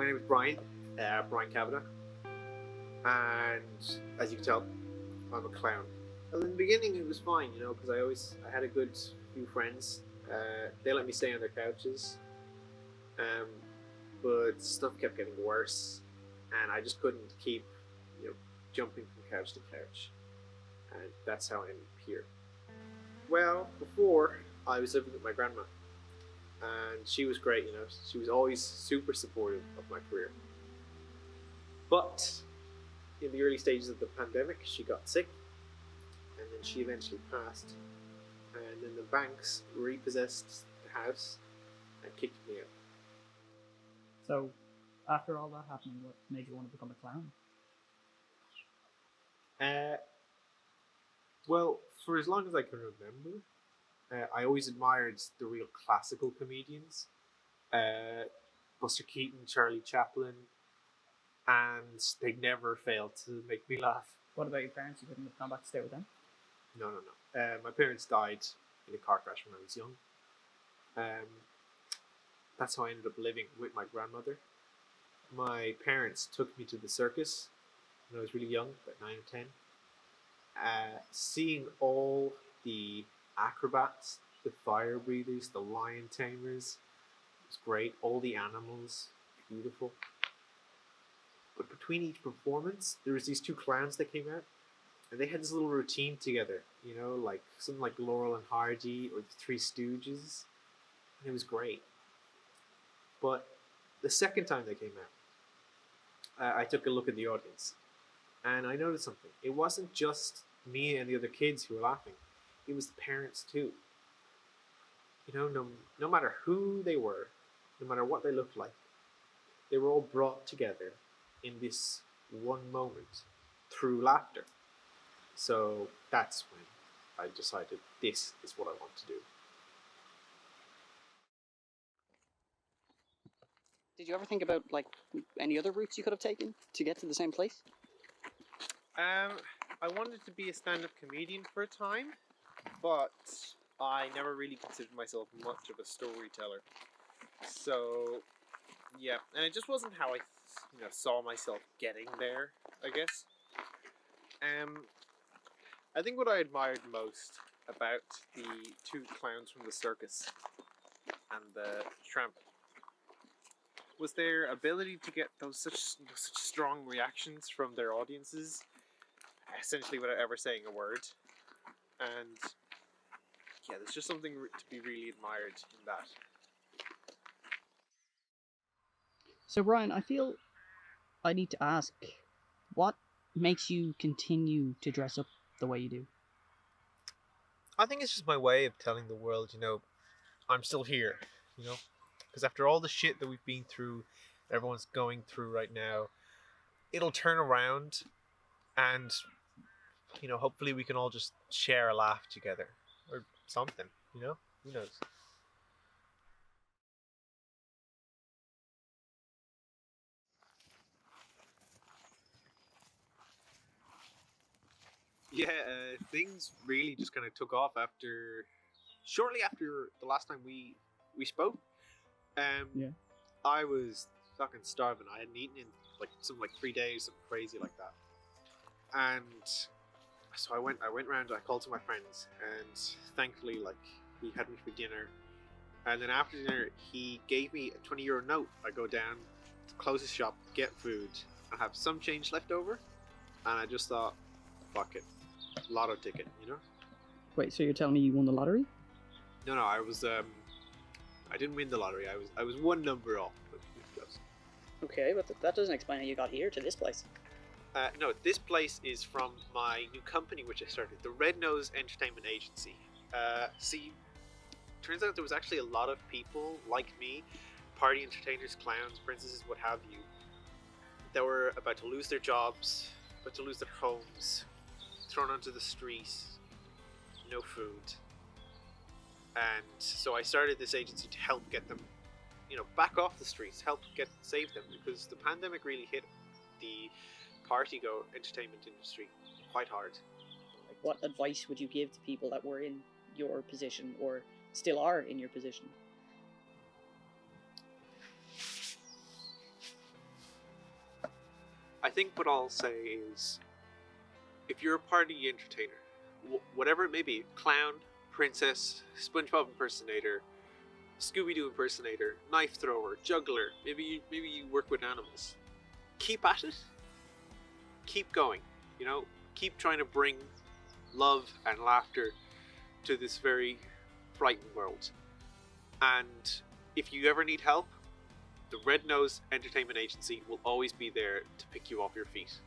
My name is Brian, Brian Kavanagh, and as you can tell, I'm a clown. Well, in the beginning it was fine, because I had a good few friends. They let me stay on their couches, um, but stuff kept getting worse, and I just couldn't keep, jumping from couch to couch, and that's how I ended up here. Well, before I was living with my grandma, and she was great. She was always super supportive of my career. But in the early stages of the pandemic, she got sick, and then she eventually passed. And then the banks repossessed the house and kicked me out. So, after all that happening, what made you want to become a clown? Well, for as long as I can remember, I always admired the real classical comedians, Buster Keaton, Charlie Chaplin, and they never failed to make me laugh. What about your parents? You couldn't have gone back to stay with them? No. My parents died in a car crash when I was young. That's how I ended up living with my grandmother. My parents took me to the circus when I was really young, about 9 or 10. Seeing all the acrobats, the fire breathers, the lion tamers, it was great. All the animals, beautiful. But between each performance, there was these two clowns that came out, and they had this little routine together, like something like Laurel and Hardy or the Three Stooges, and it was great. But the second time they came out, I took a look at the audience, and I noticed something. It wasn't just me and the other kids who were laughing; it was the parents too. No matter who they were, no matter what they looked like, they were all brought together in this one moment through laughter. So that's when I decided this is what I want to do. Did you ever think about any other routes you could have taken to get to the same place? I wanted to be a stand-up comedian for a time, but I never really considered myself much of a storyteller. So yeah, and it just wasn't how I saw myself getting there, I guess. I think what I admired most about the two clowns from the circus and the tramp was their ability to get those such strong reactions from their audiences, essentially without ever saying a word. And yeah, there's just something to be really admired in that. So, Brian, I feel I need to ask, what makes you continue to dress up the way you do? I think it's just my way of telling the world, I'm still here, because after all the shit that we've been through, everyone's going through right now, it'll turn around, and hopefully we can all just share a laugh together or something, who knows. Yeah, things really just kind of took off shortly after the last time we spoke. Yeah. I was fucking starving. I hadn't eaten in something like 3 days, something crazy like that. And so I went round. I called to my friends, and thankfully, he had me for dinner. And then after dinner, he gave me a €20 note. I go down to the closest shop, get food, I have some change left over, and I just thought, fuck it, lotto ticket, Wait, so you're telling me you won the lottery? No, I didn't win the lottery. I was one number off, but close. Okay, but that doesn't explain how you got here to this place. No, this place is from my new company which I started, the Red Nose Entertainment Agency. See, turns out there was actually a lot of people like me, party entertainers, clowns, princesses, what have you, that were about to lose their jobs, about to lose their homes, thrown onto the streets, no food. And so I started this agency to help get them, back off the streets, save them, because the pandemic really hit the party-go entertainment industry quite hard. What advice would you give to people that were in your position or still are in your position? I think what I'll say is, if you're a party entertainer, whatever it may be, clown, princess, SpongeBob impersonator, Scooby-Doo impersonator, knife thrower, juggler, maybe you work with animals. Keep at it. Keep going. You know, keep trying to bring love and laughter to this very frightened world. And if you ever need help, the Red Nose Entertainment Agency will always be there to pick you off your feet.